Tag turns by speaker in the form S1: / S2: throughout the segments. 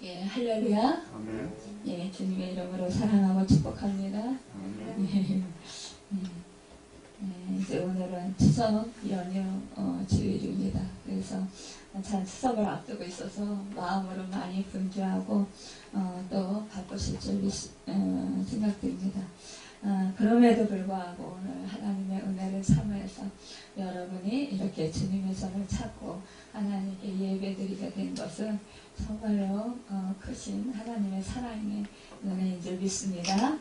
S1: 예, 할렐루야.
S2: 아멘.
S1: 예, 주님의 이름으로 사랑하고 축복합니다.
S2: 아멘.
S1: 이제 오늘은 추석 연휴 주일입니다. 그래서 참 추석을 앞두고 있어서 마음으로 많이 분주하고 또 바쁘실 줄 생각됩니다. 그럼에도 불구하고 오늘 하나님의 은혜를 사모해서 여러분이 이렇게 주님의 손을 찾고 하나님께 예배드리게 된 것은 정말로 크신 하나님의 사랑의 은혜인 줄 믿습니다.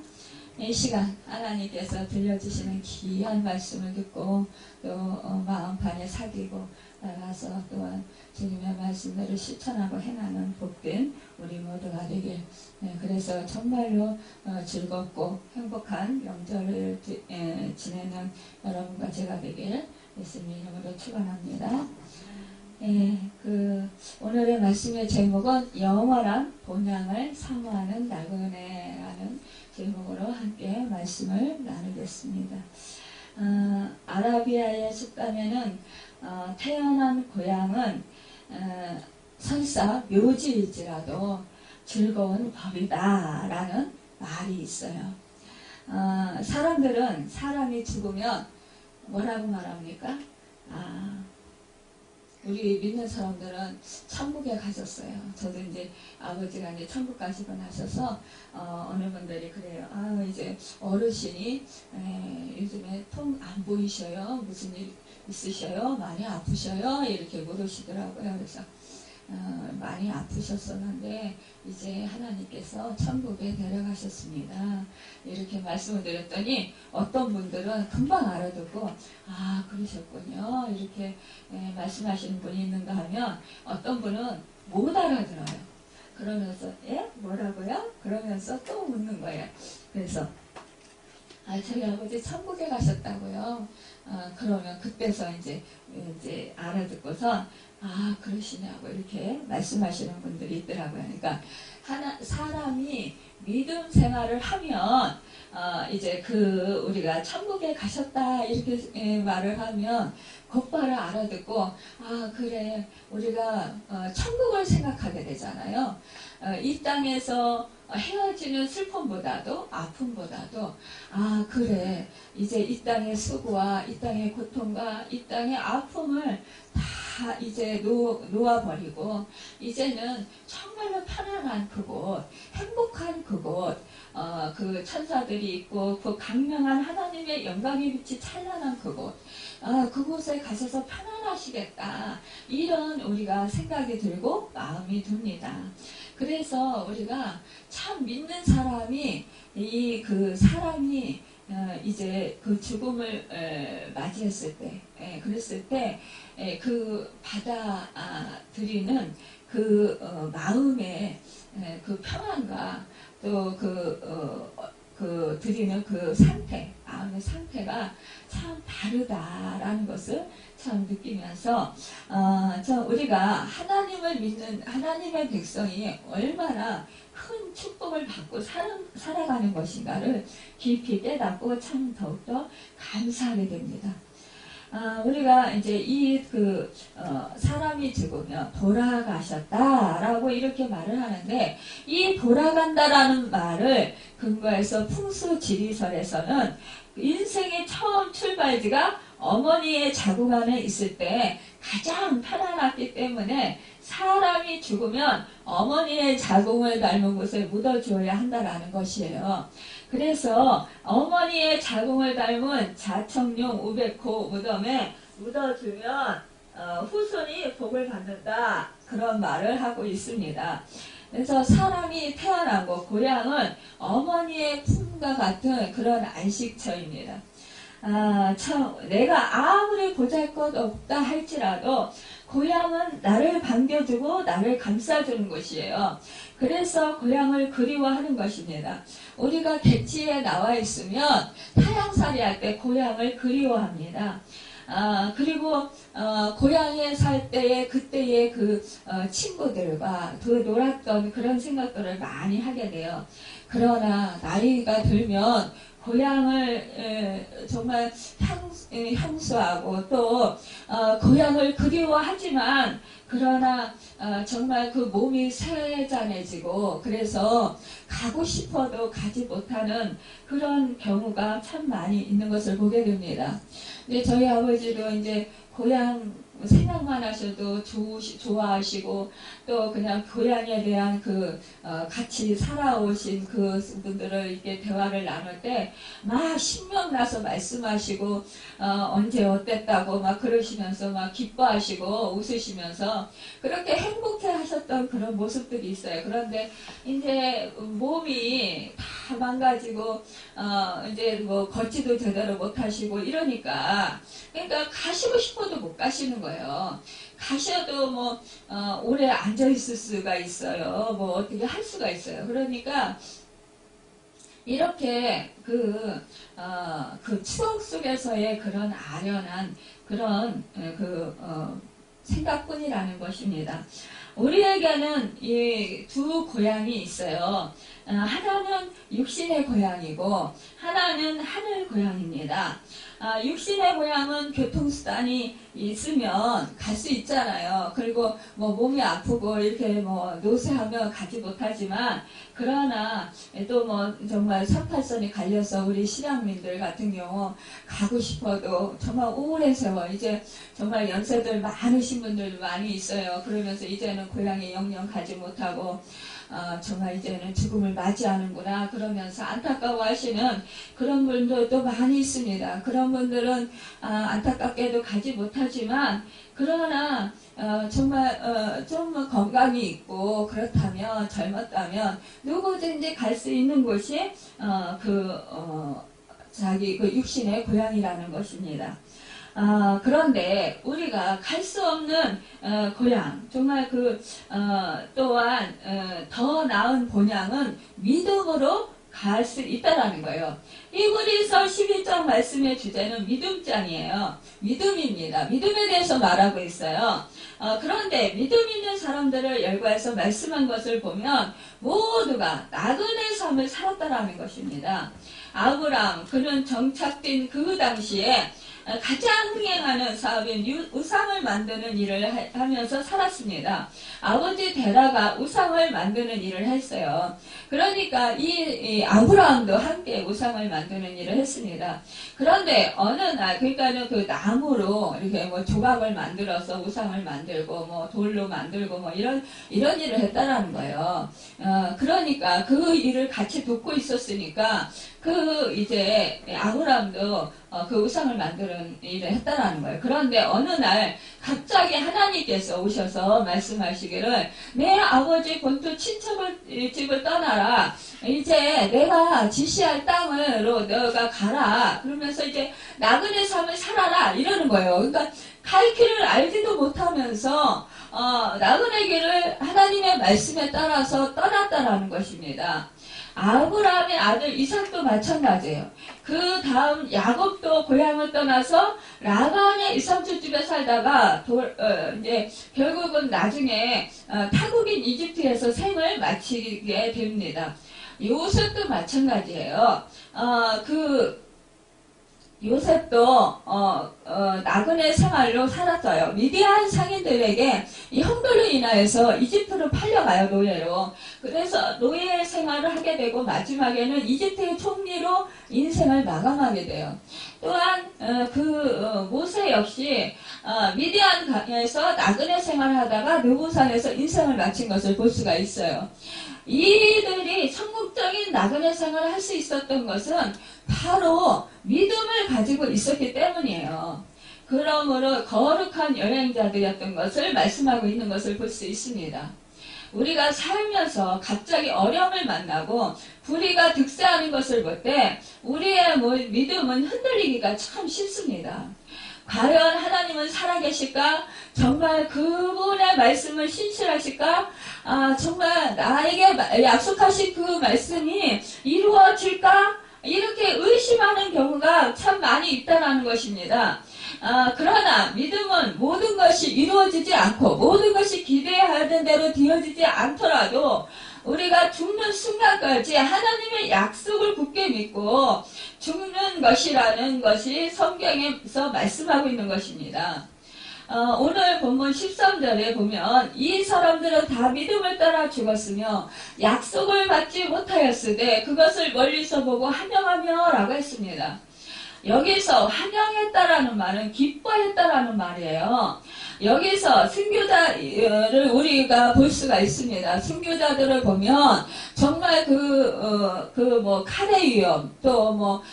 S1: 이 시간 하나님께서 들려주시는 귀한 말씀을 듣고 또 마음판에 사귀고 나가서 또한 주님의 말씀들을 실천하고 행하는 복된 우리 모두가 되길, 그래서 정말로 즐겁고 행복한 명절을 지내는 여러분과 제가 되길 예수님 이름으로 축원합니다. 오늘의 말씀의 제목은 영원한 본향을 사모하는 나그네라는 제목으로 함께 말씀을 나누겠습니다. 아라비아에 속하면은 태어난 고향은 설사 묘지일지라도 즐거운 법이다 라는 말이 있어요. 사람들은 사람이 죽으면 뭐라고 말합니까? 우리 믿는 사람들은 천국에 가셨어요. 저도 이제 아버지가 이제 천국 가시고 나셔서 어느 분들이 그래요. 이제 어르신이 요즘에 통 안 보이셔요. 무슨 일 있으셔요? 많이 아프셔요? 이렇게 물으시더라고요. 그래서 많이 아프셨었는데 이제 하나님께서 천국에 데려가셨습니다. 이렇게 말씀을 드렸더니 어떤 분들은 금방 알아듣고 그러셨군요. 이렇게 말씀하시는 분이 있는가 하면 어떤 분은 못 알아들어요. 그러면서 뭐라고요? 그러면서 또 묻는 거예요. 그래서 저희 아버지 천국에 가셨다고요. 그러면 그때서 이제 알아듣고서 그러시냐고 이렇게 말씀하시는 분들이 있더라고요. 그러니까 사람이 믿음 생활을 하면 이제 우리가 천국에 가셨다 이렇게 말을 하면 곧바로 알아듣고 그래 우리가 천국을 생각하게 되잖아요. 이 땅에서 헤어지는 슬픔보다도 아픔보다도 그래 이제 이 땅의 수고와 이 땅의 고통과 이 땅의 아픔을 다 이제 놓아버리고 이제는 정말로 편안한 그곳, 행복한 그곳, 그 천사들이 있고 그 강명한 하나님의 영광의 빛이 찬란한 그곳, 그곳에 가셔서 편안하시겠다 이런 우리가 생각이 들고 마음이 듭니다. 그래서 우리가 참 믿는 사람이 사람이 이제 그 죽음을 맞이했을 때, 그랬을 때 그 받아들이는 그 마음의 그 평안과 또 드리는 그 상태, 마음의 상태가 참 다르다라는 것을 참 느끼면서 우리가 하나님을 믿는 하나님의 백성이 얼마나 큰 축복을 받고 살아가는 것인가를 깊이 깨닫고 참 더욱더 감사하게 됩니다. 우리가 이제 사람이 죽으면 돌아가셨다라고 이렇게 말을 하는데 이 돌아간다라는 말을 근거해서 풍수지리설에서는 인생의 처음 출발지가 어머니의 자궁 안에 있을 때 가장 편안했기 때문에 사람이 죽으면 어머니의 자궁을 닮은 곳에 묻어주어야 한다라는 것이에요. 그래서 어머니의 자궁을 닮은 자청룡 우백호 무덤에 묻어주면 후손이 복을 받는다 그런 말을 하고 있습니다. 그래서 사람이 태어나고 고향은 어머니의 품과 같은 그런 안식처입니다. 참 내가 아무리 보잘것없다 할지라도 고향은 나를 반겨주고 나를 감싸주는 곳이에요. 그래서 고향을 그리워하는 것입니다. 우리가 객지에 나와 있으면 타향살이 할 때 고향을 그리워합니다. 그리고 고향에 살 때의 그때의 친구들과 놀았던 그런 생각들을 많이 하게 돼요. 그러나 나이가 들면 고향을 정말 향수하고 또 고향을 그리워하지만 그러나 정말 그 몸이 세잔해지고 그래서 가고 싶어도 가지 못하는 그런 경우가 참 많이 있는 것을 보게 됩니다. 근데 저희 아버지도 이제 고향 생각만 하셔도 좋아하시고 또 그냥 고향에 대한 같이 살아오신 그 분들을 이렇게 대화를 나눌 때 막 신명나서 말씀하시고 언제 어땠다고 막 그러시면서 막 기뻐하시고 웃으시면서 그렇게 행복해 하셨던 그런 모습들이 있어요. 그런데 이제 몸이 다 망가지고 이제 뭐 걷지도 제대로 못 하시고 이러니까 그러니까 가시고 싶어도 못 가시는 거예요. 가셔도 뭐 오래 앉아 있을 수가 있어요. 뭐 어떻게 할 수가 있어요. 그러니까 이렇게 그 추억 속에서의 그런 아련한 그런 생각뿐이라는 것입니다. 우리에게는 이 두 고향이 있어요. 하나는 육신의 고향이고 하나는 하늘 고향입니다. 육신의 고향은 교통수단이 있으면 갈 수 있잖아요. 그리고 뭐 몸이 아프고 이렇게 뭐 노쇠하면 가지 못하지만 그러나 또 뭐 정말 38선이 갈려서 우리 신앙민들 같은 경우 가고 싶어도 정말 오랜 세월 이제 정말 연세들 많으신 분들 많이 있어요. 그러면서 이제는 고향에 영영 가지 못하고 정말 이제는 죽음을 맞이하는구나 그러면서 안타까워하시는 그런 분들도 많이 있습니다. 그런 분들은 안타깝게도 가지 못하지만 그러나 정말 좀 건강이 있고 그렇다면 젊었다면 누구든지 갈 수 있는 곳이 자기 그 육신의 고향이라는 것입니다. 그런데 우리가 갈 수 없는 고향, 정말 또한 더 나은 본향은 믿음으로 갈 수 있다라는 거예요. 히브리서 12장 말씀의 주제는 믿음장이에요. 믿음입니다. 믿음에 대해서 말하고 있어요. 그런데 믿음 있는 사람들을 열거해서 말씀한 것을 보면 모두가 나그네 삶을 살았다라는 것입니다. 아브람, 그는 정착된 그 당시에 가장 흥행하는 사업인 우상을 만드는 일을 하면서 살았습니다. 아버지 데라가 우상을 만드는 일을 했어요. 그러니까 이 아브라함도 함께 우상을 만드는 일을 했습니다. 그런데 어느 날, 그러니까는 그 나무로 이렇게 뭐 조각을 만들어서 우상을 만들고 뭐 돌로 만들고 뭐 이런 일을 했다라는 거예요. 그러니까 그 일을 같이 돕고 있었으니까 이제 아브라함도 그 우상을 만드는 일을 했다라는 거예요. 그런데 어느 날 갑자기 하나님께서 오셔서 말씀하시기를 내 아버지 본토 친척집을 떠나라. 이제 내가 지시할 땅으로 너가 가라. 그러면서 이제 나그네 삶을 살아라. 이러는 거예요. 그러니까 갈 길을 알지도 못하면서 나그네 길을 하나님의 말씀에 따라서 떠났다라는 것입니다. 아브라함의 아들 이삭도 마찬가지예요. 그 다음 야곱도 고향을 떠나서 라반의 이삭주집에 살다가 이제 결국은 나중에 타국인 이집트에서 생을 마치게 됩니다. 요셉도 마찬가지예요. 요셉도 나그네 생활로 살았어요. 미디안 상인들에게 이 형벌로 인하여서 이집트로 팔려가요. 노예로. 그래서 노예 생활을 하게 되고 마지막에는 이집트의 총리로 인생을 마감하게 돼요. 또한 모세 역시 미디안에서 나그네 생활을 하다가 느부산에서 인생을 마친 것을 볼 수가 있어요. 이들이 천국적인 나그네 생활을 할 수 있었던 것은 바로 믿음을 가지고 있었기 때문이에요. 그러므로 거룩한 여행자들이었던 것을 말씀하고 있는 것을 볼 수 있습니다. 우리가 살면서 갑자기 어려움을 만나고 불의가 득세하는 것을 볼 때 우리의 믿음은 흔들리기가 참 쉽습니다. 과연 하나님은 살아계실까? 정말 그분의 말씀을 신실하실까? 정말 나에게 약속하신 그 말씀이 이루어질까? 이렇게 의심하는 경우가 참 많이 있다는 것입니다. 그러나 믿음은 모든 것이 이루어지지 않고 모든 것이 기대하던 대로 되어지지 않더라도 우리가 죽는 순간까지 하나님의 약속을 굳게 믿고 죽는 것이라는 것이 성경에서 말씀하고 있는 것입니다. 오늘 본문 13절에 보면 이 사람들은 다 믿음을 따라 죽었으며 약속을 받지 못하였으되 그것을 멀리서 보고 환영하며 라고 했습니다. 여기서 환영했다라는 말은 기뻐했다라는 말이에요. 여기서 순교자를 우리가 볼 수가 있습니다. 순교자들을 보면 정말 칼의 위험, 또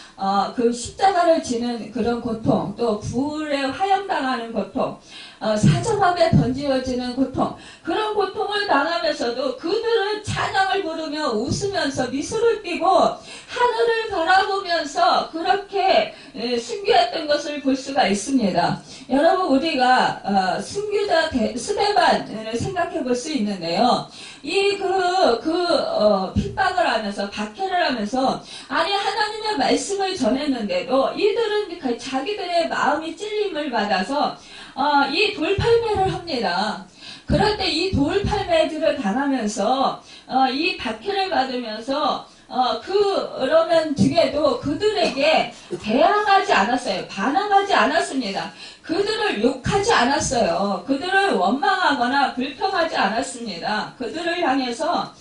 S1: 그 십자가를 지는 그런 고통, 또 불에 화형당하는 고통, 사자함에 던지어지는 고통, 그런 고통을 당하면서도 그들은 찬양을 부르며 웃으면서 미소를 띠고 하늘을 바라보면서 그렇게 순교했던 것을 볼 수가 있습니다. 여러분, 우리가 순교자 스데반을 생각해 볼 수 있는데요. 핍박을 하면서 박해를 하면서 아니 하나님의 말씀을 전했는데도 이들은 자기들의 마음이 찔림을 받아서 이 돌팔매를 합니다. 그럴 때 이 돌팔매질을 당하면서 이 박해를 받으면서 그러면 뒤에도 그들에게 대항하지 않았어요. 반항하지 않았습니다. 그들을 욕하지 않았어요. 그들을 원망하거나 불평하지 않았습니다. 그들을 향해서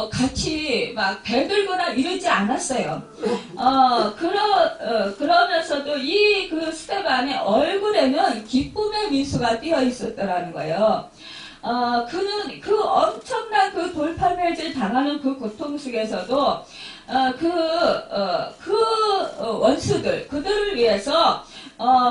S1: 같이 막 배들거나 이러지 않았어요. 그러면서도 그 스데반의 얼굴에는 기쁨의 미소가 띄어 있었더라는 거예요. 그는 그 엄청난 그 돌팔매질 당하는 그 고통 속에서도 원수들, 그들을 위해서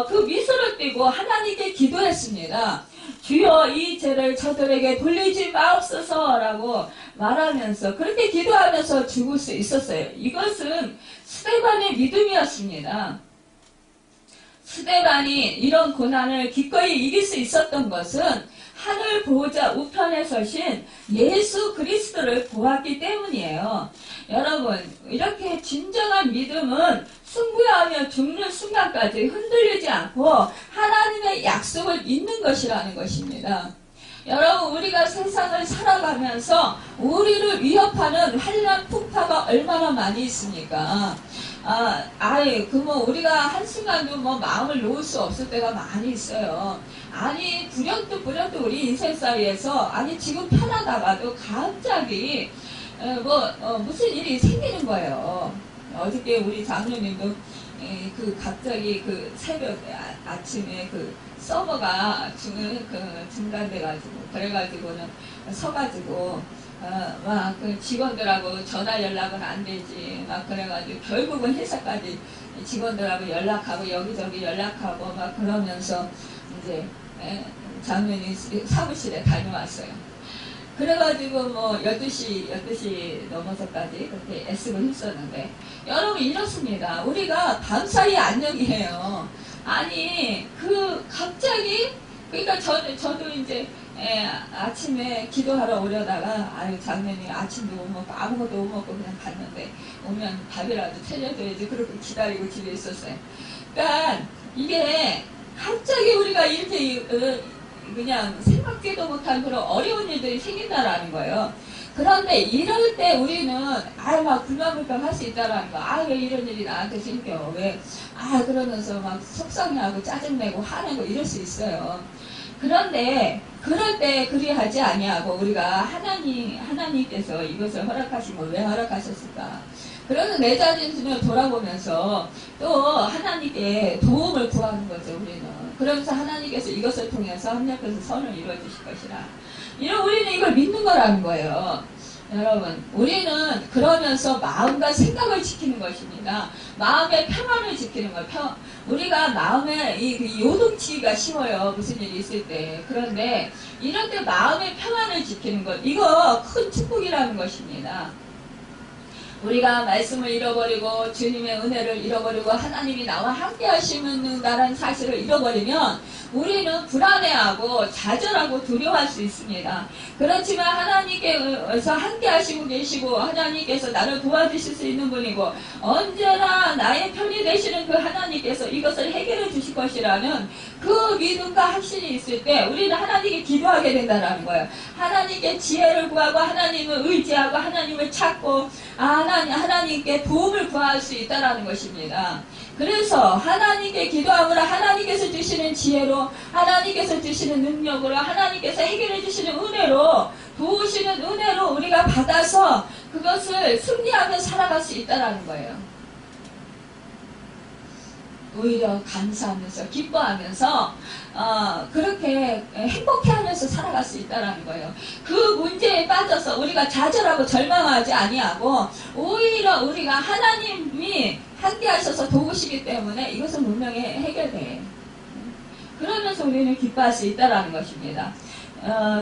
S1: 그 미소를 띠고 하나님께 기도했습니다. 주여 이 죄를 저들에게 돌리지 마옵소서라고 말하면서 그렇게 기도하면서 죽을 수 있었어요. 이것은 스데반의 믿음이었습니다. 스데반이 이런 고난을 기꺼이 이길 수 있었던 것은 하늘 보호자 우편에 서신 예수 그리스도를 보았기 때문이에요. 여러분, 이렇게 진정한 믿음은 승부하며 죽는 순간까지 흔들리지 않고 하나님의 약속을 믿는 것이라는 것입니다. 여러분, 우리가 세상을 살아가면서 우리를 위협하는 환난 풍파가 얼마나 많이 있습니까? 우리가 한순간도 마음을 놓을 수 없을 때가 많이 있어요. 아니, 불현도 우리 인생 사이에서, 지금 편하다가도 갑자기, 무슨 일이 생기는 거예요. 어저께 우리 장로님도, 갑자기 새벽에, 아침에 서버가 중단돼가지고, 그래가지고는 서가지고, 직원들하고 전화 연락은 안 되지. 그래가지고 결국은 회사까지 직원들하고 연락하고 여기저기 연락하고 그러면서 이제 장면이 사무실에 다녀왔어요. 그래가지고 12시 넘어서까지 그렇게 애쓰고 있었는데, 여러분 이렇습니다. 우리가 밤사이 안녕이에요. 갑자기, 그러니까 저도 이제 아침에 기도하러 오려다가 장면이 아침도 못 먹고 아무것도 못 먹고 그냥 갔는데 오면 밥이라도 차려줘야지 그렇게 기다리고 집에 있었어요. 그러니까 이게 갑자기 우리가 이렇게 그냥 생각지도 못한 그런 어려운 일들이 생긴다라는 거예요. 그런데 이럴 때 우리는 불만불평 할 수 있다라는 거. 왜 이런 일이 나한테 생겨? 왜? 그러면서 속상해하고 짜증내고 화내고 이럴 수 있어요. 그런데 그럴 때 그리하지 아니하고 우리가 하나님께서 이것을 허락하신 걸 왜 허락하셨을까? 그래서 내 자신을 돌아보면서 또 하나님께 도움을 구하는 거죠, 우리는. 그러면서 하나님께서 이것을 통해서 합력해서 선을 이루어주실 것이라. 우리는 이걸 믿는 거라는 거예요. 여러분, 우리는 그러면서 마음과 생각을 지키는 것입니다. 마음의 평안을 지키는 거예요. 우리가 마음에 요동치기가 쉬워요. 무슨 일이 있을 때. 그런데 이럴 때 마음의 평안을 지키는 것, 이거 큰 축복이라는 것입니다. 우리가 말씀을 잃어버리고 주님의 은혜를 잃어버리고 하나님이 나와 함께 하시는다는 사실을 잃어버리면 우리는 불안해하고 좌절하고 두려워할 수 있습니다. 그렇지만 하나님께서 함께 하시고 계시고 하나님께서 나를 도와주실 수 있는 분이고 언제나 나의 편이 되시는 그 하나님께서 이것을 해결해 주실 것이라는 그 믿음과 확신이 있을 때 우리는 하나님께 기도하게 된다는 거예요. 하나님께 지혜를 구하고 하나님을 의지하고 하나님을 찾고 하나님께 도움을 구할 수 있다는 것입니다. 그래서 하나님께 기도함으로 하나님께서 주시는 지혜로 하나님께서 주시는 능력으로 하나님께서 해결해 주시는 은혜로 도우시는 은혜로 우리가 받아서 그것을 승리하며 살아갈 수 있다는 거예요. 오히려 감사하면서 기뻐하면서 그렇게 행복해하면서 살아갈 수 있다는 거예요. 그 문제에 빠져서 우리가 좌절하고 절망하지 아니하고 오히려 우리가 하나님이 함께 하셔서 도우시기 때문에 이것은 분명히 해결돼요. 그러면서 우리는 기뻐할 수 있다는 것입니다.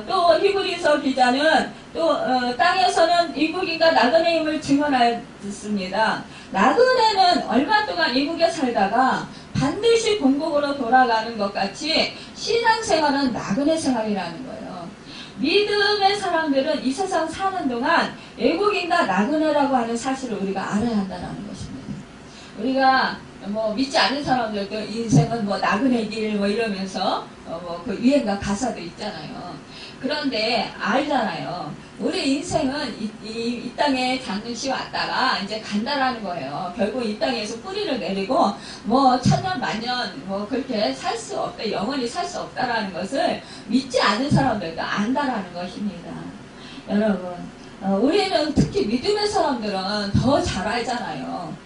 S1: 또 히브리서 기자는 또 땅에서는 이국인과 나그네 힘을 증언하였습니다. 나그네는 얼마 동안 이국에 살다가 반드시 본국으로 돌아가는 것 같이 신앙생활은 나그네 생활이라는 거예요. 믿음의 사람들은 이 세상 사는 동안 외국인과 나그네라고 하는 사실을 우리가 알아야 한다는 것입니다. 우리가 믿지 않는 사람들도 인생은 나그네 길 이러면서 그 유행가 가사도 있잖아요. 그런데 알잖아요. 우리 인생은 이 땅에 잠시 왔다가 이제 간다라는 거예요. 결국 이 땅에서 뿌리를 내리고 천년 만년 그렇게 살 수 없다, 영원히 살 수 없다라는 것을 믿지 않는 사람들도 안다라는 것입니다. 여러분, 우리는 특히 믿음의 사람들은 더 잘 알잖아요.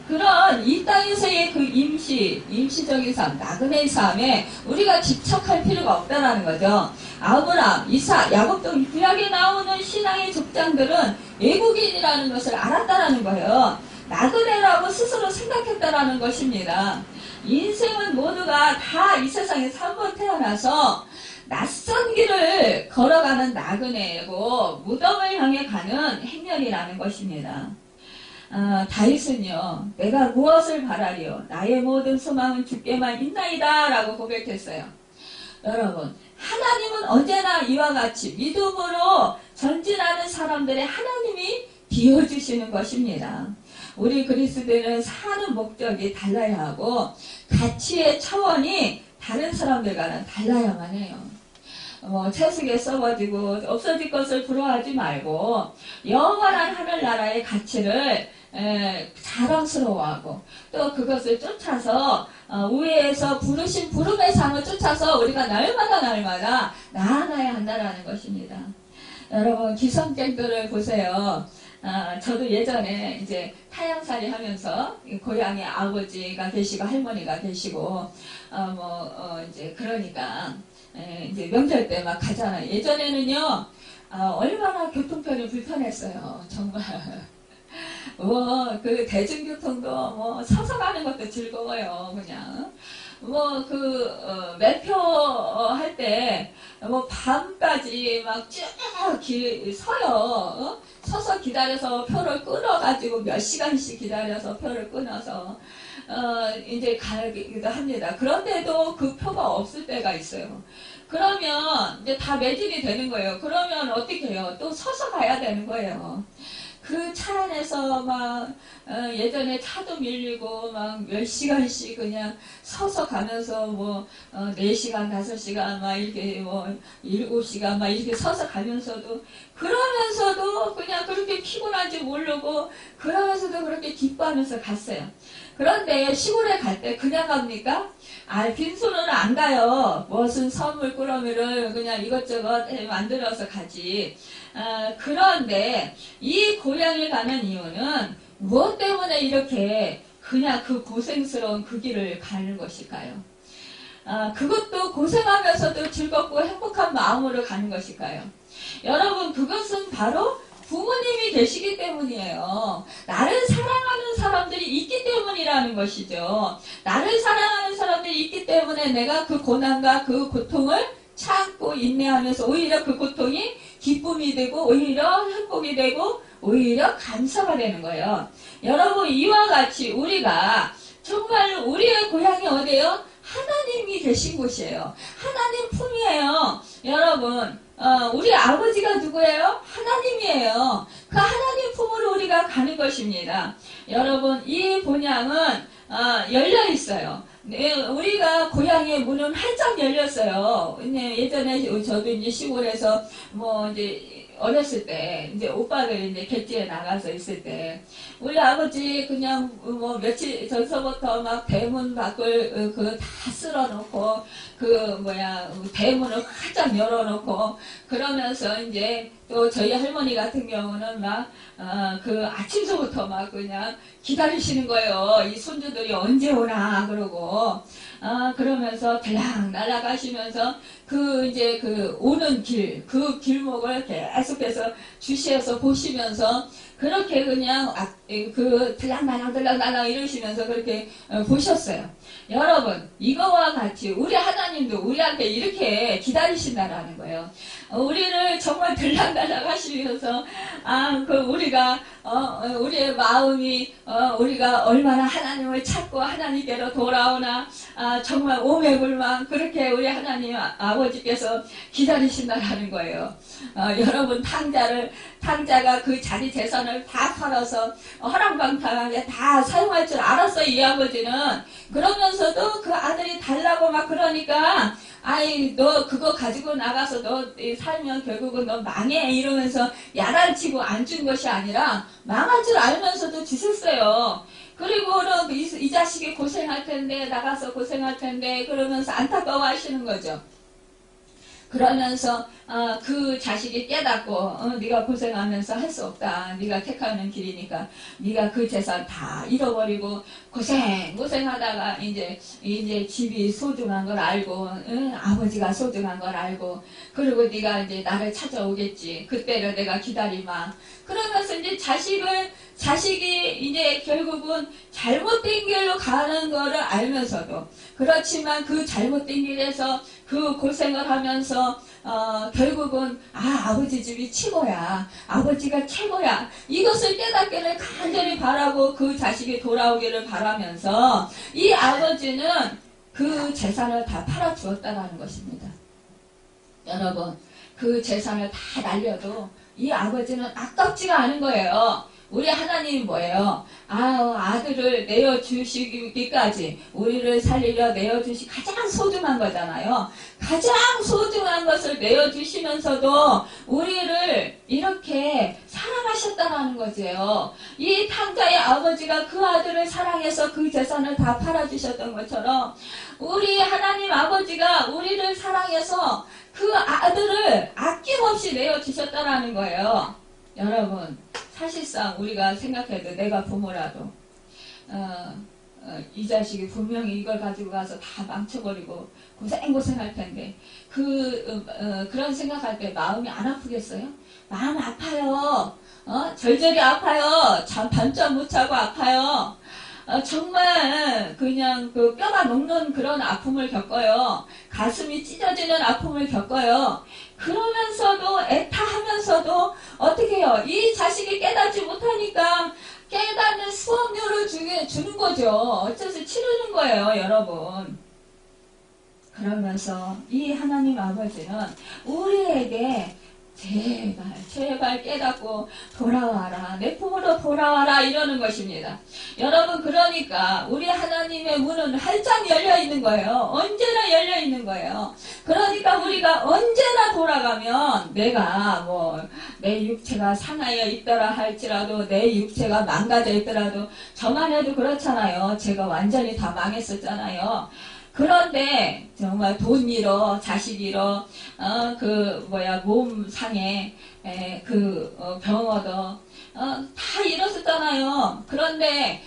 S1: 그런 이 땅에서의 그 임시적인 삶, 나그네의 삶에 우리가 집착할 필요가 없다는 거죠. 아브라함, 이삭, 야곱 등 구약에 나오는 신앙의 족장들은 외국인이라는 것을 알았다는 거예요. 나그네라고 스스로 생각했다는 것입니다. 인생은 모두가 다 이 세상에서 한 번 태어나서 낯선 길을 걸어가는 나그네고 무덤을 향해 가는 행렬이라는 것입니다. 다윗은요, 내가 무엇을 바라리요? 나의 모든 소망은 주께만 있나이다 라고 고백했어요. 여러분, 하나님은 언제나 이와 같이 믿음으로 전진하는 사람들의 하나님이 비워주시는 것입니다. 우리 그리스도인은 사는 목적이 달라야 하고 가치의 차원이 다른 사람들과는 달라야만 해요. 채식에 썩어지고 없어질 것을 부러워하지 말고 영원한 하늘나라의 가치를 자랑스러워하고 또 그것을 쫓아서 우회에서 부르신 부름의 상을 쫓아서 우리가 날마다 나아가야 한다는 것입니다. 여러분, 기성객들을 보세요. 저도 예전에 이제 타향살이 하면서 고향에 아버지가 계시고 할머니가 계시고 이제 그러니까 이제 명절 때 막 가잖아요. 예전에는요, 얼마나 교통편이 불편했어요. 정말. 그 대중교통도 서서 가는 것도 즐거워요. 그냥. 매표 할 때, 밤까지 막 쭉 서요. 서서 기다려서 표를 끊어가지고 몇 시간씩 기다려서 표를 끊어서, 이제 가기도 합니다. 그런데도 그 표가 없을 때가 있어요. 그러면 이제 다 매진이 되는 거예요. 그러면 어떻게 해요? 또 서서 가야 되는 거예요. 그 차 안에서 예전에 차도 밀리고 몇 시간씩 그냥 서서 가면서 4시간, 5시간 이렇게 7시간 이렇게 서서 가면서도 그러면서도 그냥 그렇게 피곤한지 모르고 그러면서도 그렇게 기뻐하면서 갔어요. 그런데 시골에 갈 때 그냥 갑니까? 빈손으로 안 가요. 무슨 선물 꾸러미를 그냥 이것저것 만들어서 가지. 그런데 이 고향을 가는 이유는 무엇 때문에 이렇게 그냥 그 고생스러운 그 길을 가는 것일까요? 그것도 고생하면서도 즐겁고 행복한 마음으로 가는 것일까요? 여러분, 그것은 바로 부모님이 계시기 때문이에요. 나를 사랑하는 사람들이 있기 때문이라는 것이죠. 나를 사랑하는 사람들이 있기 때문에 내가 그 고난과 그 고통을 참고 인내하면서 오히려 그 고통이 기쁨이 되고 오히려 행복이 되고 오히려 감사가 되는 거예요. 여러분, 이와 같이 우리가 정말 우리의 고향이 어디예요? 하나님이 계신 곳이에요. 하나님 품이에요. 여러분, 우리 아버지가 누구예요? 하나님이에요. 그 하나님 품으로 우리가 가는 것입니다. 여러분, 이 본향은 열려 있어요. 네, 우리가 고향의 문은 활짝 열렸어요. 예전에 저도 이제 시골에서 이제 어렸을 때, 이제 오빠들 이제 객지에 나가서 있을 때, 우리 아버지 그냥 며칠 전서부터 막 대문 밖을 다 쓸어놓고, 대문을 활짝 열어놓고, 그러면서 이제 또 저희 할머니 같은 경우는 아침서부터 막 그냥 기다리시는 거예요. 이 손주들이 언제 오나, 그러고. 그러면서 들락 날아가시면서 오는 길, 그 길목을 계속해서 주시해서 보시면서 그렇게 그냥 들락날락 이러시면서 그렇게 보셨어요. 여러분, 이거와 같이 우리 하나님도 우리한테 이렇게 기다리신다라는 거예요. 우리를 정말 들락날락 하시면서 우리의 마음이 우리가 얼마나 하나님을 찾고 하나님께로 돌아오나 정말 오매불망 그렇게 우리 하나님 아버지께서 기다리신다라는 거예요. 여러분, 탕자가 그 자기 재산을 다 팔아서 허랑방탕하게 다 사용할 줄 알았어요, 이 아버지는. 그러면서도 그 아들이 달라고 막 그러니까 너 그거 가지고 나가서 너 살면 결국은 너 망해 이러면서 야단치고 안 준 것이 아니라 망할 줄 알면서도 주셨어요. 그리고 이 자식이 고생할 텐데 나가서 고생할 텐데 그러면서 안타까워 하시는 거죠. 그러면서 그 자식이 깨닫고 네가 고생하면서 할 수 없다. 네가 택하는 길이니까 네가 그 재산 다 잃어버리고 고생하다가 이제 집이 소중한 걸 알고 아버지가 소중한 걸 알고 그리고 네가 이제 나를 찾아오겠지. 그때를 내가 기다리마. 그러면서 이제 자식이 이제 결국은 잘못된 길로 가는 거를 알면서도 그렇지만 그 잘못된 길에서 그 고생을 하면서 결국은 아버지 집이 최고야. 아버지가 최고야. 이것을 깨닫기를 간절히 바라고 그 자식이 돌아오기를 바라면서 이 아버지는 그 재산을 다 팔아주었다라는 것입니다. 여러분, 그 재산을 다 날려도 이 아버지는 아깝지가 않은 거예요. 우리 하나님이 뭐예요? 아들을 내어주시기까지 우리를 살리려 가장 소중한 거잖아요. 가장 소중한 것을 내어주시면서도 우리를 이렇게 사랑하셨다는 거지요. 이 탕자의 아버지가 그 아들을 사랑해서 그 재산을 다 팔아주셨던 것처럼 우리 하나님 아버지가 우리를 사랑해서 그 아들을 아낌없이 내어주셨다는 거예요. 여러분, 사실상 우리가 생각해도 내가 부모라도 이 자식이 분명히 이걸 가지고 가서 다 망쳐버리고 고생할 텐데 그런 생각할 때 마음이 안 아프겠어요? 마음 아파요. 절절히 아파요. 잠 밤잠 못 자고 아파요. 정말 그냥 뼈가 녹는 그런 아픔을 겪어요. 가슴이 찢어지는 아픔을 겪어요. 그러면서도 애타하면서도 어떻게 해요? 이 자식이 깨닫지 못하니까 깨닫는 수업료를 주는 거죠. 어째서 치르는 거예요, 여러분. 그러면서 이 하나님 아버지는 우리에게 제발 깨닫고 돌아와라. 내 품으로 돌아와라. 이러는 것입니다. 여러분, 그러니까 우리 하나님의 문은 활짝 열려 있는 거예요. 언제나 열려 있는 거예요. 그러니까 우리가 언제나 돌아가면 내가 내 육체가 상하여 있더라 할지라도 내 육체가 망가져 있더라도 저만 해도 그렇잖아요. 제가 완전히 다 망했었잖아요. 그런데 정말 돈 잃어, 자식 잃어, 몸 상해, 병 얻어, 다 잃었었잖아요. 그런데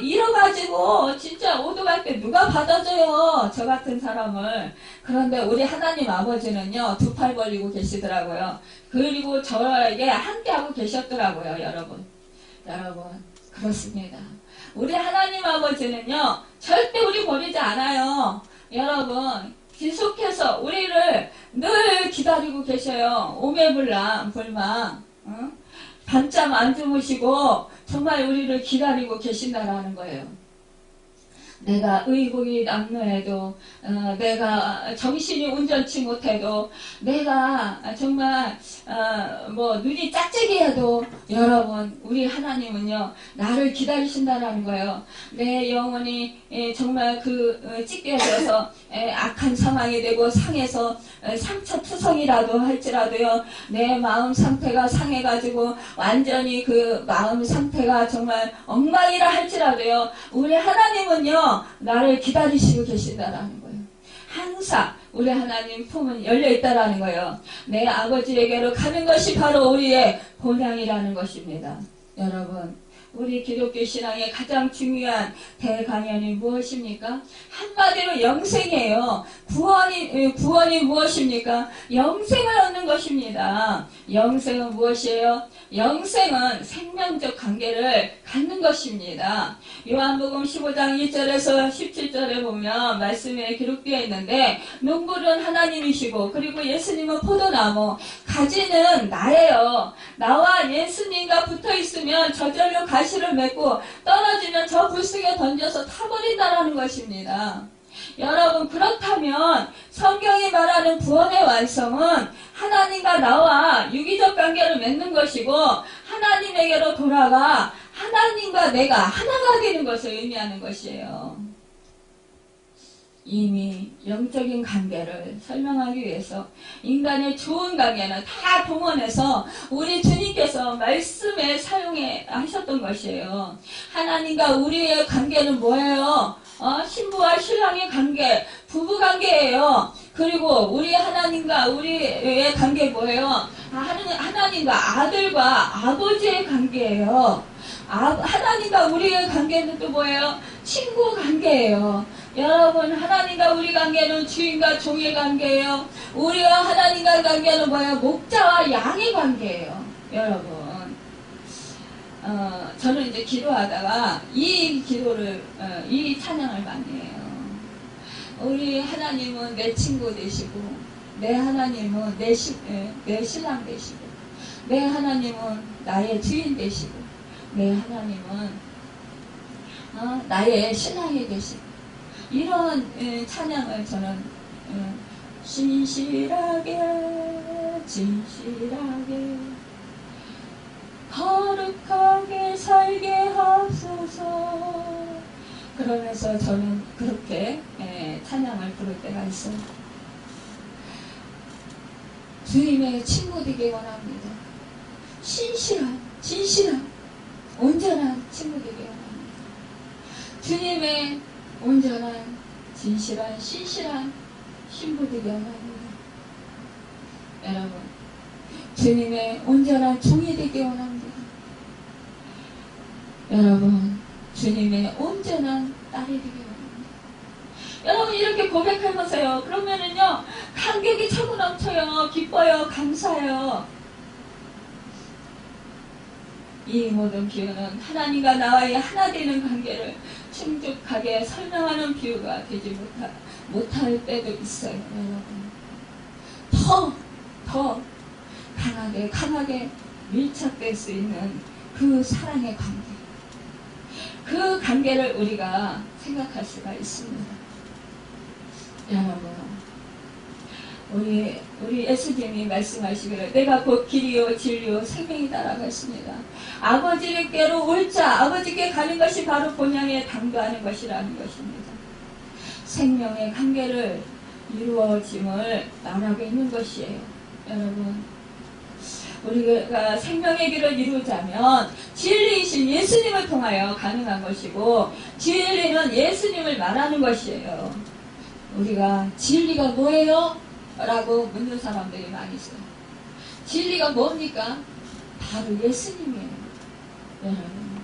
S1: 잃어가지고 진짜 오도갈 때 누가 받아줘요? 저 같은 사람을. 그런데 우리 하나님 아버지는요, 두 팔 벌리고 계시더라고요. 그리고 저에게 함께하고 계셨더라고요, 여러분. 그렇습니다. 우리 하나님 아버지는요, 절대 우리 버리지 않아요. 여러분, 계속해서 우리를 늘 기다리고 계셔요. 오매불망, 불망. 밤잠 안 주무시고 정말 우리를 기다리고 계신다라는 거예요. 내가 의복이 남루해도 내가 정신이 온전치 못해도 내가 정말 눈이 짝짝이해도 여러분 우리 하나님은요 나를 기다리신다라는 거예요. 내 영혼이 정말 찢겨져서 악한 상황이 되고 상해서 상처투성이라도 할지라도요 내 마음 상태가 상해가지고 완전히 그 마음 상태가 정말 엉망이라 할지라도요 우리 하나님은요 나를 기다리시고 계신다라는 거예요. 항상 우리 하나님 품은 열려있다라는 거예요. 내 아버지에게로 가는 것이 바로 우리의 본향이라는 것입니다. 여러분 우리 기독교 신앙의 가장 중요한 대강연이 무엇입니까? 한마디로 영생이에요. 구원이 무엇입니까? 영생을 얻는 것입니다. 영생은 무엇이에요? 영생은 생명적 관계를 갖는 것입니다. 요한복음 15장 1절에서 17절에 보면 말씀에 기록되어 있는데 농부는 하나님이시고 그리고 예수님은 포도나무 가지는 나예요. 나와 예수님과 붙어있으면 저절로 가시를 맺고 떨어지면 저 불속에 던져서 타버린다라는 것입니다. 여러분 그렇다면 성경이 말하는 구원의 완성은 하나님과 나와 유기적 관계를 맺는 것이고 하나님에게로 돌아가 하나님과 내가 하나가 되는 것을 의미하는 것이에요. 이미 영적인 관계를 설명하기 위해서 인간의 좋은 관계는 다 동원해서 우리 주님께서 말씀에 사용하셨던 것이에요. 하나님과 우리의 관계는 뭐예요? 신부와 신랑의 관계, 부부 관계예요. 그리고 우리 하나님과 우리의 관계 뭐예요? 하나님과 아들과 아버지의 관계예요. 하나님과 우리의 관계는 또 뭐예요? 친구 관계예요. 여러분 하나님과 우리 관계는 주인과 종의 관계예요. 우리와 하나님과 관계는 뭐예요? 목자와 양의 관계예요. 여러분 저는 이제 기도하다가 이 찬양을 많이 해요. 우리 하나님은 내 친구 되시고 내 하나님은 내 신랑 되시고 내 하나님은 나의 주인 되시고 내 하나님은 나의 신랑이 되시고 이런 찬양을 저는 신실하게 진실하게 거룩하게 살게 하소서 그러면서 저는 그렇게 찬양을 부를 때가 있어요. 주님의 친구 되기 원합니다. 신실한 진실한 온전한 친구 되기 원합니다. 주님의 온전한 진실한 신실한 신부 되기 원합니다. 여러분 주님의 온전한 종이 되기 원합니다. 여러분 주님의 온전한 딸이 되기 원합니다. 여러분 이렇게 고백해보세요. 그러면은요 감격이 차고 넘쳐요. 기뻐요. 감사해요. 이 모든 비유는 하나님과 나와의 하나 되는 관계를 충족하게 설명하는 비유가 되지 못할 때도 있어요. 여러분 더 강하게 밀착될 수 있는 그 사랑의 관계 그 관계를 우리가 생각할 수가 있습니다. 여러분 우리 예수님이 말씀하시기를 내가 곧 길이요 진리요 생명이다라고 했습니다. 아버지께로 옳자 아버지께 가는 것이 바로 본향에 당도하는 것이라는 것입니다. 생명의 관계를 이루어짐을 말하고 있는 것이에요. 여러분 우리가 생명의 길을 이루자면 진리이신 예수님을 통하여 가능한 것이고 진리는 예수님을 말하는 것이에요. 우리가 진리가 뭐예요? 라고 묻는 사람들이 많이 있어요. 진리가 뭡니까? 바로 예수님이에요. 여러분.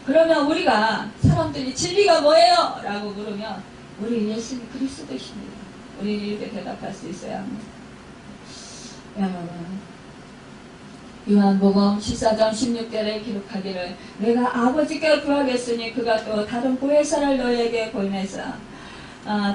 S1: 그러면 우리가 사람들이 진리가 뭐예요? 라고 물으면 우리 예수님 그리스도십니다. 우리 이렇게 대답할 수 있어야 합니다. 여러분 요한복음 14장 16절에 기록하기를 내가 아버지께 구하겠으니 그가 또 다른 보혜사를 너희에게 보내서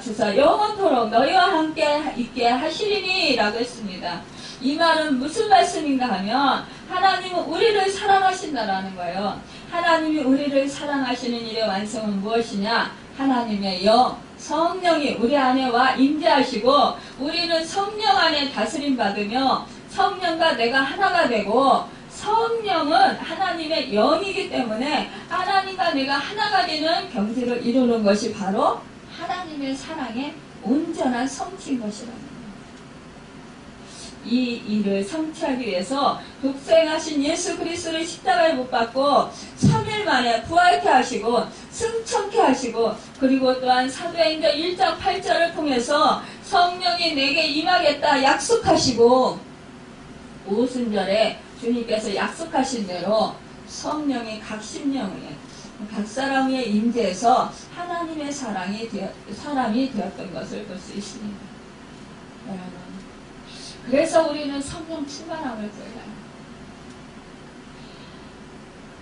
S1: 주사 영원토록 너희와 함께 있게 하시리니 라고 했습니다. 이 말은 무슨 말씀인가 하면 하나님은 우리를 사랑하신다라는 거예요. 하나님이 우리를 사랑하시는 일의 완성은 무엇이냐? 하나님의 영, 성령이 우리 안에 와 임재하시고 우리는 성령 안에 다스림 받으며 성령과 내가 하나가 되고 성령은 하나님의 영이기 때문에 하나님과 내가 하나가 되는 경지를 이루는 것이 바로 하나님의 사랑의 온전한 성취인 것이라는 거예요. 이 일을 성취하기 위해서 독생하신 예수 그리스도를 십자가에 못 박고 3일 만에 부활케 하시고 승천케 하시고 그리고 또한 사도행전 1장 8절을 통해서 성령이 내게 임하겠다 약속하시고 오순절에 주님께서 약속하신 대로 성령이 각 심령에 각 사람 위에 임재해서 하나님의 사람이 되었던 것을 볼 수 있습니다. 여러분, 그래서 우리는 성령 충만함을 구해요.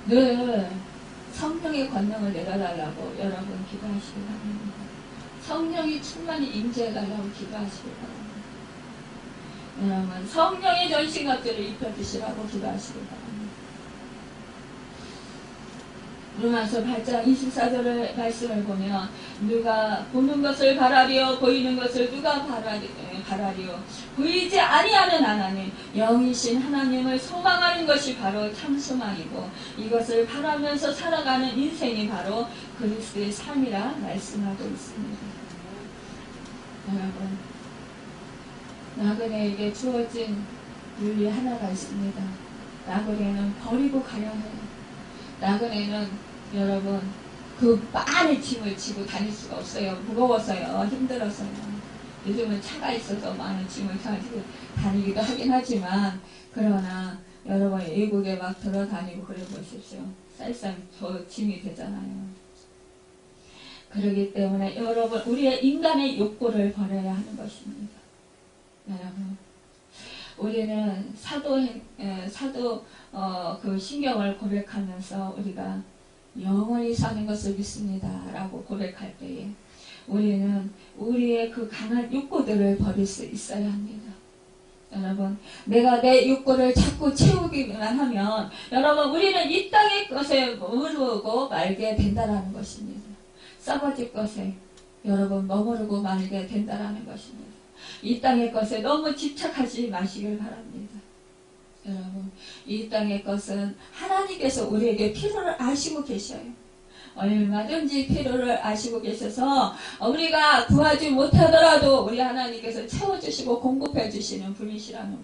S1: 늘 성령의 권능을 내려달라고 여러분 기도하시기 바랍니다. 성령이 충만히 임재해달라고 기도하시기 바랍니다. 여러분, 성령의 전신갑주를 입혀주시라고 기도하시기 바랍니다. 로마서 8장 24절의 말씀을 보면 누가 보는 것을 바라리요 보이는 것을 누가 바라리요 보이지 아니하는 하나님 영이신 하나님을 소망하는 것이 바로 참 소망이고 이것을 바라면서 살아가는 인생이 바로 그리스도의 삶이라 말씀하고 있습니다. 여러분, 나그네에게 주어진 윤리 하나가 있습니다. 나그네는 버리고 가야 해요. 나그네는 여러분 그 많은 짐을 지고 다닐 수가 없어요. 무거워서요. 힘들어서요. 요즘은 차가 있어서 많은 짐을 가지고 다니기도 하긴 하지만 그러나 여러분 외국에 막 돌아다니고 그래 보십시오. 쌀쌀 저 짐이 되잖아요. 그렇기 때문에 여러분 우리의 인간의 욕구를 버려야 하는 것입니다. 여러분 우리는 그 신경을 고백하면서 우리가 영원히 사는 것을 믿습니다 라고 고백할 때에 우리는 우리의 그 강한 욕구들을 버릴 수 있어야 합니다. 여러분 내가 내 욕구를 자꾸 채우기만 하면 여러분 우리는 이 땅의 것에 머무르고 말게 된다라는 것입니다. 썩어질 것에 여러분 머무르고 말게 된다라는 것입니다. 이 땅의 것에 너무 집착하지 마시길 바랍니다. 여러분 이 땅의 것은 하나님께서 우리에게 필요를 아시고 계셔요. 얼마든지 필요를 아시고 계셔서 우리가 구하지 못하더라도 우리 하나님께서 채워주시고 공급해 주시는 분이시라는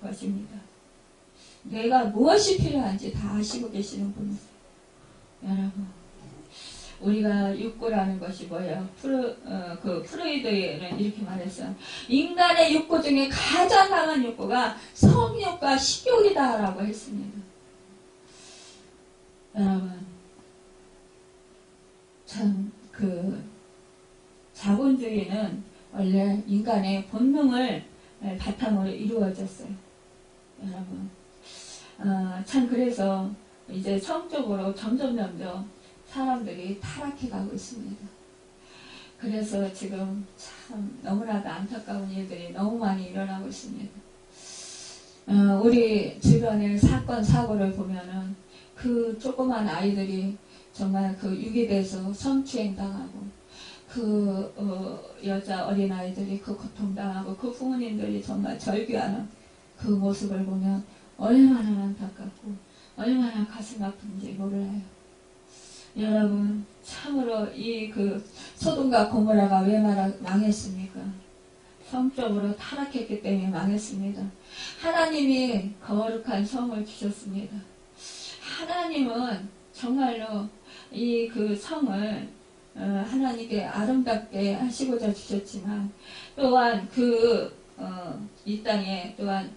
S1: 것입니다. 내가 무엇이 필요한지 다 아시고 계시는 분이세요. 여러분 우리가 욕구라는 것이 뭐예요? 프로이드는 이렇게 말했어요. 인간의 욕구 중에 가장 강한 욕구가 성욕과 식욕이다 라고 했습니다. 여러분 참 자본주의는 원래 인간의 본능을 바탕으로 이루어졌어요. 여러분 참 그래서 이제 성적으로 점점 사람들이 타락해 가고 있습니다. 그래서 지금 참 너무나도 안타까운 일들이 너무 많이 일어나고 있습니다. 우리 주변의 사건 사고를 보면은 그 조그만 아이들이 정말 그 유기돼서 성추행 당하고 여자 어린아이들이 그 고통당하고 그 부모님들이 정말 절규하는 그 모습을 보면 얼마나 안타깝고 얼마나 가슴 아픈지 몰라요. 여러분 참으로 이 소돔과 고모라가 왜 망했습니까? 성적으로 타락했기 때문에 망했습니다. 하나님이 거룩한 성을 주셨습니다. 하나님은 정말로 이 성을 하나님께 아름답게 하시고자 주셨지만 또한 이 땅에 또한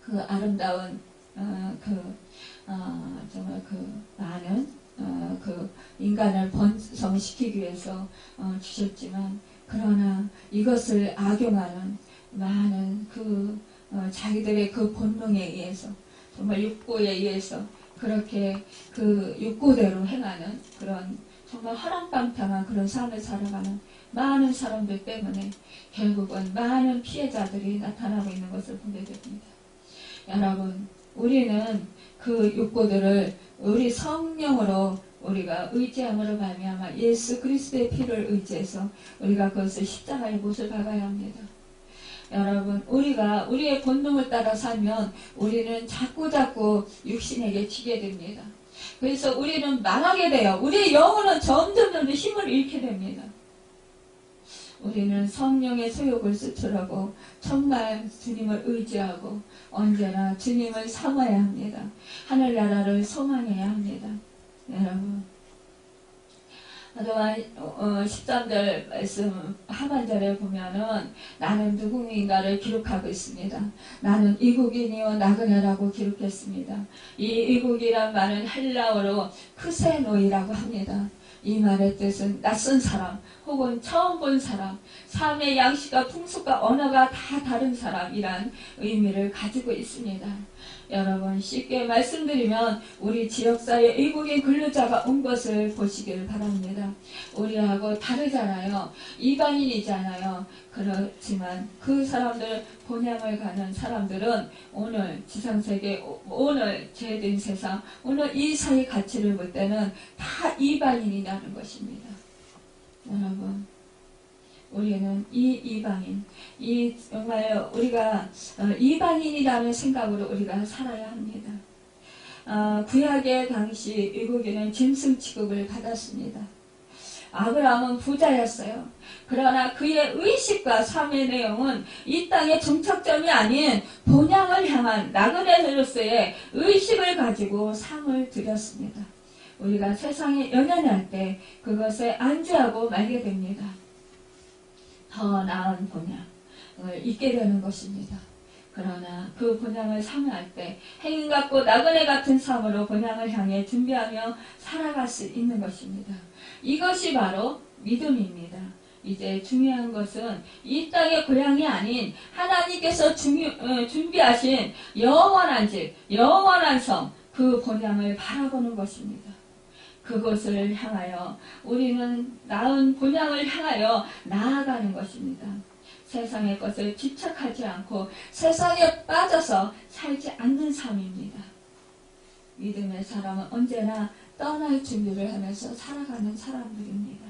S1: 그 아름다운 정말 많은 인간을 번성시키기 위해서 주셨지만 그러나 이것을 악용하는 많은 자기들의 그 본능에 의해서 정말 욕구에 의해서 그렇게 그 욕구대로 행하는 그런 정말 허랑방탕한 그런 삶을 살아가는 많은 사람들 때문에 결국은 많은 피해자들이 나타나고 있는 것을 보게 됩니다. 여러분, 우리는 그 욕구들을 우리 성령으로 우리가 의지함으로 말미암아 예수 그리스도의 피를 의지해서 우리가 그것을 십자가의 못을 박아야 합니다. 여러분, 우리가 우리의 본능을 따라 살면 우리는 자꾸자꾸 육신에게 지게 됩니다. 그래서 우리는 망하게 돼요. 우리의 영혼은 점점 힘을 잃게 됩니다. 우리는 성령의 소욕을 수출하고 정말 주님을 의지하고 언제나 주님을 삼아야 합니다. 하늘나라를 소망해야 합니다. 여러분, 또한 13절 말씀 하반절에 보면은 나는 누구인가를 기록하고 있습니다. 나는 이국인이요 나그네라고 기록했습니다. 이 이국이란 말은 헬라어로 크세노이라고 합니다. 이 말의 뜻은 낯선 사람 혹은 처음 본 사람, 삶의 양식과 풍습과 언어가 다 다른 사람이란 의미를 가지고 있습니다. 여러분, 쉽게 말씀드리면 우리 지역사회 외국인 근로자가 온 것을 보시길 바랍니다. 우리하고 다르잖아요. 이방인이잖아요. 그렇지만 그 사람들, 본향을 가는 사람들은 오늘 지상세계, 오늘 죄된 세상, 오늘 이 사회 가치를 볼 때는 다 이방인이라는 것입니다. 여러분, 우리는 이 이방인, 정말 우리가 이방인이라는 생각으로 우리가 살아야 합니다. 구약의 당시 외국인은 짐승 취급을 받았습니다. 아브라함은 부자였어요. 그러나 그의 의식과 삶의 내용은 이 땅의 정착점이 아닌 본향을 향한 나그네로서의 의식을 가지고 삶을 들였습니다. 우리가 세상에 연연할 때 그것에 안주하고 말게 됩니다. 더 나은 본향을 잊게 되는 것입니다. 그러나 그 본향을 삼할 때 행인 같고 나그네 같은 삶으로 본향을 향해 준비하며 살아갈 수 있는 것입니다. 이것이 바로 믿음입니다. 이제 중요한 것은 이 땅의 고향이 아닌 하나님께서 준비하신 영원한 집, 영원한 성, 그 본향을 바라보는 것입니다. 그것을 향하여 우리는 나은 본향을 향하여 나아가는 것입니다. 세상의 것을 집착하지 않고 세상에 빠져서 살지 않는 삶입니다. 믿음의 사람은 언제나 떠날 준비를 하면서 살아가는 사람들입니다.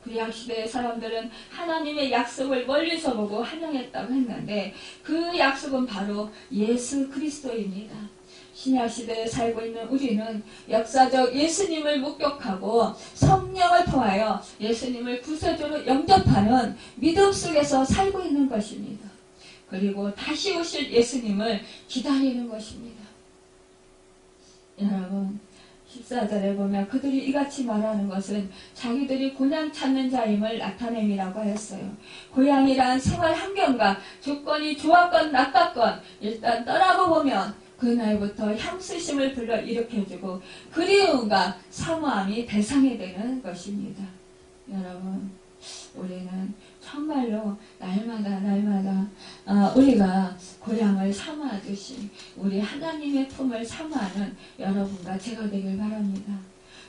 S1: 구약시대의 사람들은 하나님의 약속을 멀리서 보고 환영했다고 했는데 그 약속은 바로 예수 그리스도입니다. 신약시대에 살고 있는 우리는 역사적 예수님을 목격하고 성령을 통하여 예수님을 구세주로 영접하는 믿음 속에서 살고 있는 것입니다. 그리고 다시 오실 예수님을 기다리는 것입니다. 여러분, 14절에 보면 그들이 이같이 말하는 것은 자기들이 고향 찾는 자임을 나타냄이라고 하였어요. 고향이란 생활 환경과 조건이 좋았건 나빴건 일단 떠나고 보면 그날부터 향수심을 불러일으켜주고 그리움과 사모함이 대상이 되는 것입니다. 여러분, 우리는 정말로 날마다 우리가 고향을 사모하듯이 우리 하나님의 품을 사모하는 여러분과 제가 되길 바랍니다.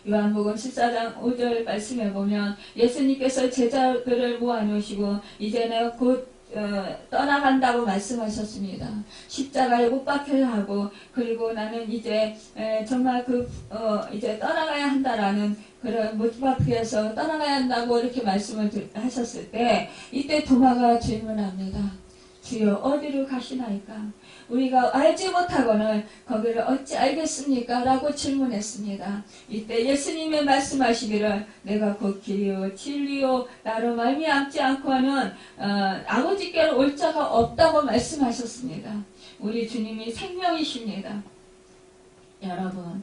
S1: 요한복음 14장 5절 말씀에 보면 예수님께서 제자들을 모아놓으시고 이제는 곧 떠나간다고 말씀하셨습니다. 십자가에 못 박혀야 하고 그리고 나는 이제 정말 이제 떠나가야 한다라는 그런 못 박혀서 떠나가야 한다고 이렇게 말씀을 하셨을 때 이때 도마가 질문합니다. 주여 어디로 가시나이까? 우리가 알지 못하고는 거기를 어찌 알겠습니까? 라고 질문했습니다. 이때 예수님의 말씀하시기를 내가 곧 길이요 진리요 나로 말미암지 않고는 아버지께로 올 자가 없다고 말씀하셨습니다. 우리 주님이 생명이십니다. 여러분,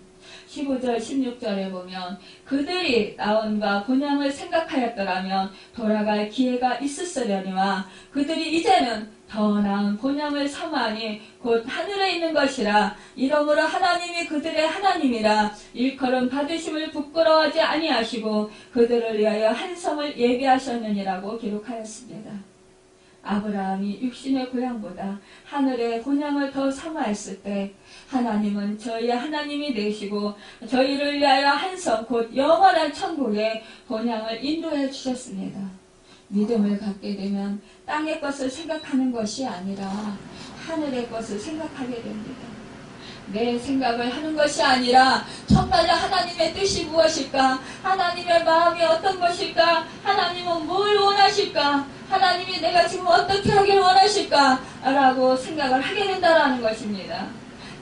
S1: 15절 16절에 보면 그들이 나온과 본향을 생각하였더라면 돌아갈 기회가 있었으려니와 그들이 이제는 더 나은 본향을 삼아니 곧 하늘에 있는 것이라 이러므로 하나님이 그들의 하나님이라 일컬음 받으심을 부끄러워하지 아니하시고 그들을 위하여 한 성을 예비하셨느니라고 기록하였습니다. 아브라함이 육신의 고향보다 하늘의 본향을 더 사모했을 때 하나님은 저희의 하나님이 되시고 저희를 위하여 한 성 곧 영원한 천국의 본향을 인도해 주셨습니다. 믿음을 갖게 되면 땅의 것을 생각하는 것이 아니라 하늘의 것을 생각하게 됩니다. 내 생각을 하는 것이 아니라 정말로 하나님의 뜻이 무엇일까? 하나님의 마음이 어떤 것일까? 하나님은 뭘 원하실까? 하나님이 내가 지금 어떻게 하길 원하실까? 라고 생각을 하게 된다는 것입니다.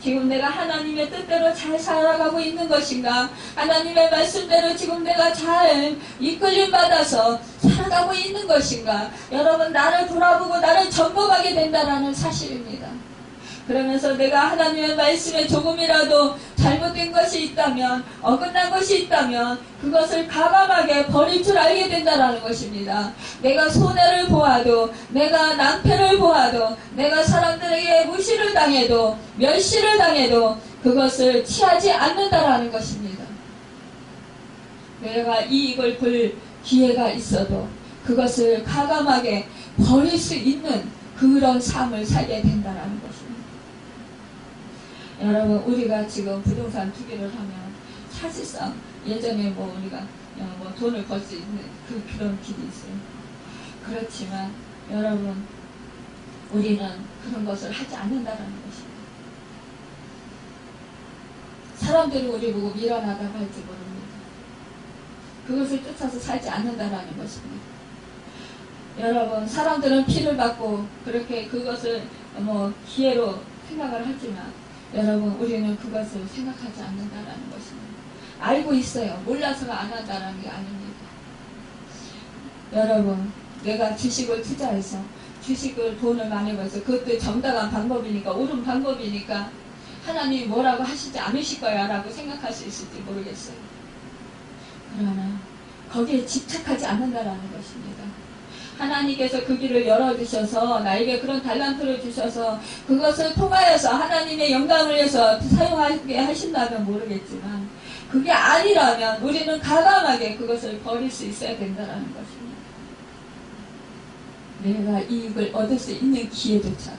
S1: 지금 내가 하나님의 뜻대로 잘 살아가고 있는 것인가? 하나님의 말씀대로 지금 내가 잘 이끌림 받아서 살아가고 있는 것인가? 여러분, 나를 돌아보고 나를 점검하게 된다는 사실입니다. 그러면서 내가 하나님의 말씀에 조금이라도 잘못된 것이 있다면, 어긋난 것이 있다면 그것을 과감하게 버릴 줄 알게 된다는 것입니다. 내가 손해를 보아도, 내가 낭패를 보아도, 내가 사람들에게 무시를 당해도, 멸시를 당해도 그것을 취하지 않는다라는 것입니다. 내가 이익을 볼 기회가 있어도 그것을 과감하게 버릴 수 있는 그런 삶을 살게 된다는 것입니다. 여러분, 우리가 지금 부동산 투기를 하면 사실상 예전에 우리가 돈을 벌 수 있는 그런 길이 있어요. 그렇지만 여러분, 우리는 그런 것을 하지 않는다는 것입니다. 사람들이 우리 보고 밀어나가고 할지 모릅니다. 그것을 쫓아서 살지 않는다는 것입니다. 여러분, 사람들은 피를 받고 그렇게 그것을 기회로 생각을 하지만 여러분, 우리는 그것을 생각하지 않는다는 것입니다. 알고 있어요. 몰라서가 안 한다는 게 아닙니다. 여러분, 내가 주식을 투자해서 주식을 돈을 많이 벌어서 그것도 정당한 방법이니까, 옳은 방법이니까 하나님이 뭐라고 하시지 않으실 거야 라고 생각할 수 있을지 모르겠어요. 그러나 거기에 집착하지 않는다는 것입니다. 하나님께서 그 길을 열어주셔서 나에게 그런 달란트를 주셔서 그것을 통하여서 하나님의 영광을 위해서 사용하게 하신다면 모르겠지만, 그게 아니라면 우리는 과감하게 그것을 버릴 수 있어야 된다는 것입니다. 내가 이익을 얻을 수 있는 기회조차도,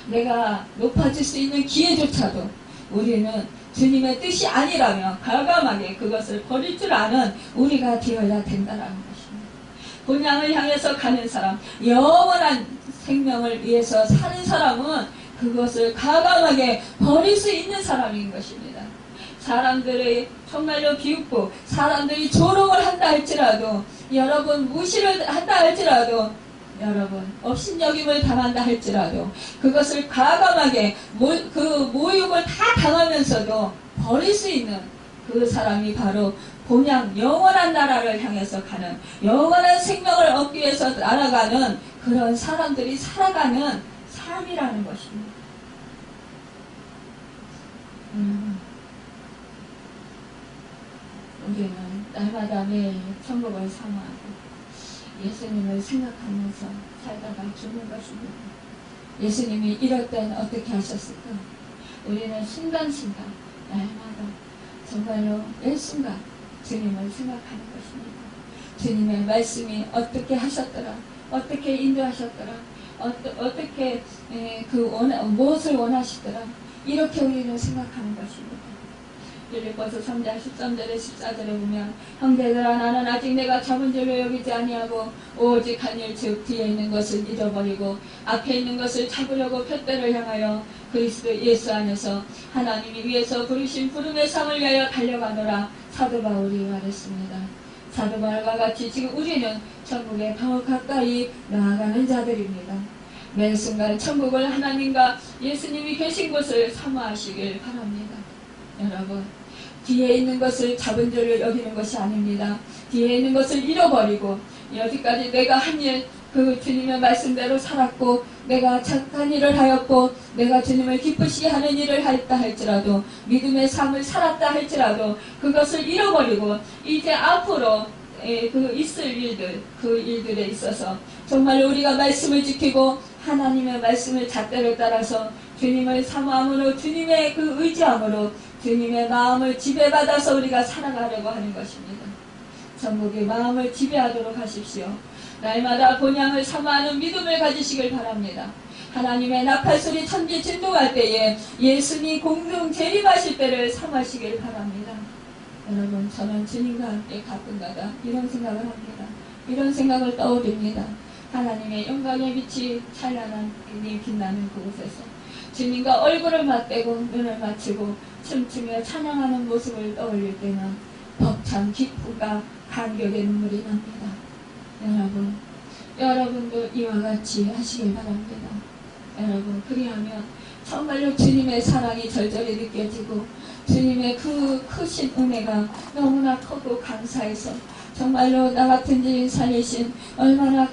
S1: 내가 높아질 수 있는 기회조차도 우리는 주님의 뜻이 아니라면 과감하게 그것을 버릴 줄 아는 우리가 되어야 된다는 것입니다. 본향을 향해서 가는 사람, 영원한 생명을 위해서 사는 사람은 그것을 과감하게 버릴 수 있는 사람인 것입니다. 사람들이 정말로 비웃고 사람들이 조롱을 한다 할지라도, 여러분 무시를 한다 할지라도, 여러분 업신여김을 당한다 할지라도 그것을 과감하게 그 모욕을 다 당하면서도 버릴 수 있는 그 사람이 바로 본향 영원한 나라를 향해서 가는, 영원한 생명을 얻기 위해서 날아가는 그런 사람들이 살아가는 삶이라는 것입니다. 우리는 날마다 매일 천국을 사모하고 예수님을 생각하면서 살다가 죽는 것입니다. 예수님이 이럴 땐 어떻게 하셨을까? 우리는 순간순간 날마다 정말로 매 순간 주님을 생각하는 것입니다. 주님의 말씀이 어떻게 하셨더라, 어떻게 인도하셨더라, 어떻게 무엇을 원하시더라, 이렇게 우리는 생각하는 것입니다. 빌립보서 3장 13절에 14절에 보면, 형제들아, 나는 아직 내가 잡은 줄로 여기지 아니하고 오직 한 일, 즉 뒤에 있는 것을 잊어버리고 앞에 있는 것을 잡으려고 푯대를 향하여 그리스도 예수 안에서 하나님이 위에서 부르신 부름의 상을 위하여 달려가노라. 사도 바울이 말했습니다. 사도 바울과 같이 지금 우리는 천국에 더 가까이 나아가는 자들입니다. 매 순간 천국을 하나님과 예수님이 계신 곳을 사모하시길 바랍니다. 여러분, 뒤에 있는 것을 잡은 줄을 여기는 것이 아닙니다. 뒤에 있는 것을 잃어버리고 여기까지 내가 한 일, 그 주님의 말씀대로 살았고 내가 착한 일을 하였고 내가 주님을 기쁘시게 하는 일을 했다 할지라도, 믿음의 삶을 살았다 할지라도 그것을 잃어버리고 이제 앞으로 그 있을 일들, 그 일들에 있어서 정말 우리가 말씀을 지키고 하나님의 말씀을 잣대로 따라서 주님을 사모함으로, 주님의 그 의지함으로 주님의 마음을 지배받아서 우리가 살아가려고 하는 것입니다. 전국의 마음을 지배하도록 하십시오. 날마다 본향을 사모하는 믿음을 가지시길 바랍니다. 하나님의 나팔소리 천지 진동할 때에 예수님 공중 재림하실 때를 사모하시길 바랍니다. 여러분, 저는 주님과 함께 가끔가다 이런 생각을 합니다. 이런 생각을 떠올립니다. 하나님의 영광의 빛이 찬란한 빛나는 그곳에서 주님과 얼굴을 맞대고 눈을 맞추고 춤추며 찬양하는 모습을 떠올릴 때는 벅찬 기쁨과 감격의 눈물이 납니다. 여러분도 이와 같이 하시길 바랍니다. 여러분, 그리하면 정말로 주님의 사랑이 절절히 느껴지고 주님의 그 크신 은혜가 너무나 크고 감사해서 정말로 나 같은 죄인 살리신 얼마나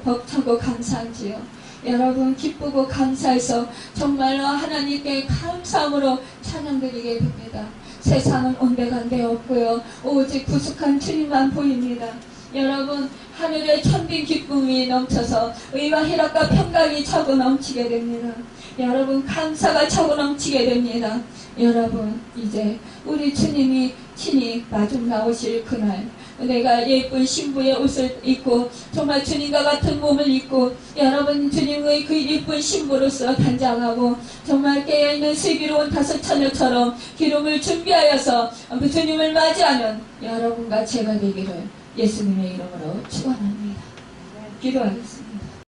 S1: 벅차고 감사한지요. 여러분, 기쁘고 감사해서 정말로 하나님께 감사함으로 찬양드리게 됩니다. 세상은 온데간데 없고요, 오직 부숙한 주님만 보입니다. 여러분, 하늘의 천빈 기쁨이 넘쳐서 의와 희락과 평강이 차고 넘치게 됩니다. 여러분, 감사가 차고 넘치게 됩니다. 여러분, 이제 우리 주님이 친히 마중 나오실 그날, 내가 예쁜 신부의 옷을 입고 정말 주님과 같은 몸을 입고 여러분 주님의 그 예쁜 신부로서 단장하고 정말 깨어있는 슬기로운 다섯 처녀처럼 기름을 준비하여서 그 주님을 맞이하는 여러분과 제가 되기를 예수님의 이름으로 축원합니다. 기도하겠습니다.